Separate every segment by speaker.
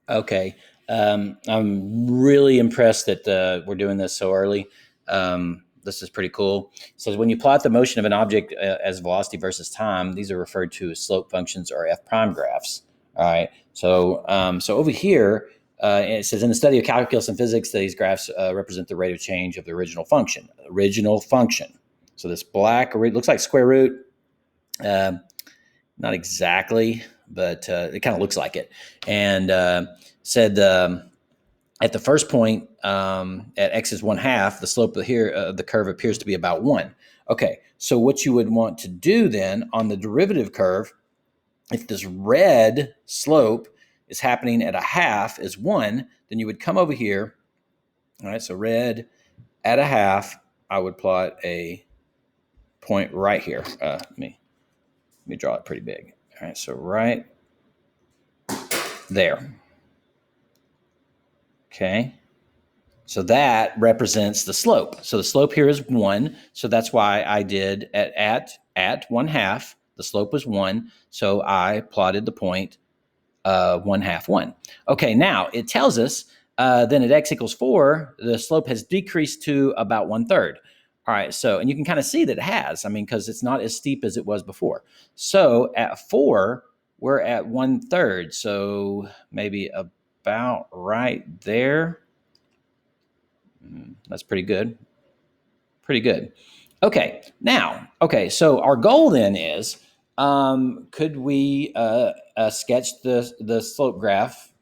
Speaker 1: Okay. I'm really impressed that we're doing this so early. This is pretty cool. It says when you plot the motion of an object as velocity versus time, these are referred to as slope functions or f prime graphs. All right. So over here, it says in the study of calculus and physics, these graphs represent the rate of change of the original function. Original function. So this black looks like square root. Uh, Not exactly, but it kind of looks like it. And said at the first point at x is 1/2, the slope of here the curve appears to be about 1. Okay, so what you would want to do then on the derivative curve, if this red slope is happening at 1/2 is 1, then you would come over here. All right, so red at 1/2, I would plot a point right here. Let me draw it pretty big. All right, so right there. Okay. So that represents the slope. So the slope here is 1. So that's why I did at 1/2. The slope was 1. So I plotted the point 1/2 1. Okay, now it tells us then at x equals 4, the slope has decreased to about 1/3. All right, so, and you can kind of see that it has, I mean, because it's not as steep as it was before. So at 4, we're at 1/3. So maybe about right there. That's pretty good. Pretty good. Okay, now, okay, so our goal then is, could we sketch the slope graph,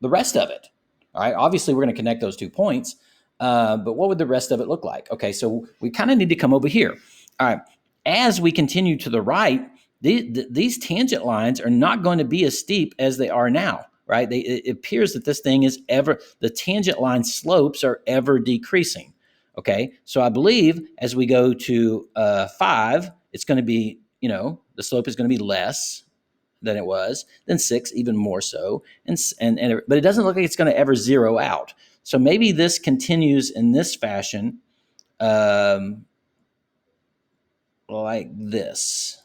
Speaker 1: the rest of it? All right, obviously we're going to connect those 2 points, but what would the rest of it look like? Okay, so we kind of need to come over here. All right, as we continue to the right, these tangent lines are not going to be as steep as they are now, right? It appears that this thing is the tangent line slopes are ever decreasing. Okay, so I believe as we go to 5, it's going to be, the slope is going to be less than it was, then 6 even more so, but it doesn't look like it's going to ever zero out. So maybe this continues in this fashion, like this.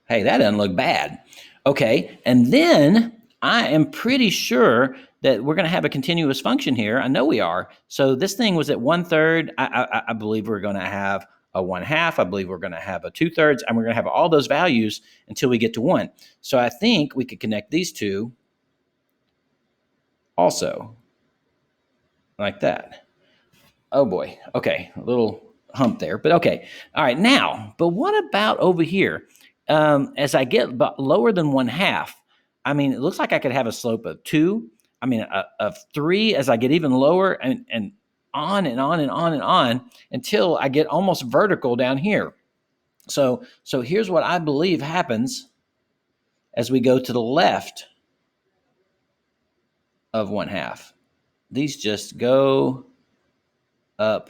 Speaker 1: Hey, that doesn't look bad. Okay, and then I am pretty sure that we're going to have a continuous function here. I know we are. So this thing was at 1/3. I believe we're going to have a 1/2. I believe we're going to have a 2/3, and we're going to have all those values until we get to 1. So I think we could connect these two also, like that. Oh boy. Okay, a little hump there, but okay. All right, now, but what about over here? As I get lower than 1/2, I mean, it looks like I could have a slope of 2. I mean, of 3 as I get even lower, and on and on and on and on until I get almost vertical down here. So here's what I believe happens as we go to the left of 1/2. These just go up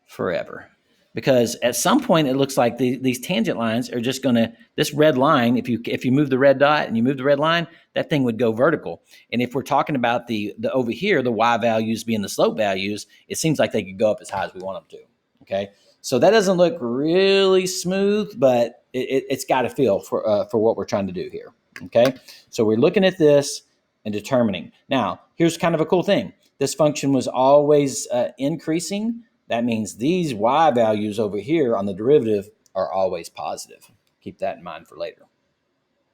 Speaker 1: forever, because at some point it looks like these tangent lines are just going to, this red line, if you move the red dot and you move the red line, that thing would go vertical. And if we're talking about the over here, the y values being the slope values, it seems like they could go up as high as we want them to. Okay, so that doesn't look really smooth, but it's got a feel for what we're trying to do here. Okay, so we're looking at this and determining. Now here's kind of a cool thing. This function was always increasing. That means these y values over here on the derivative are always positive. Keep that in mind for later.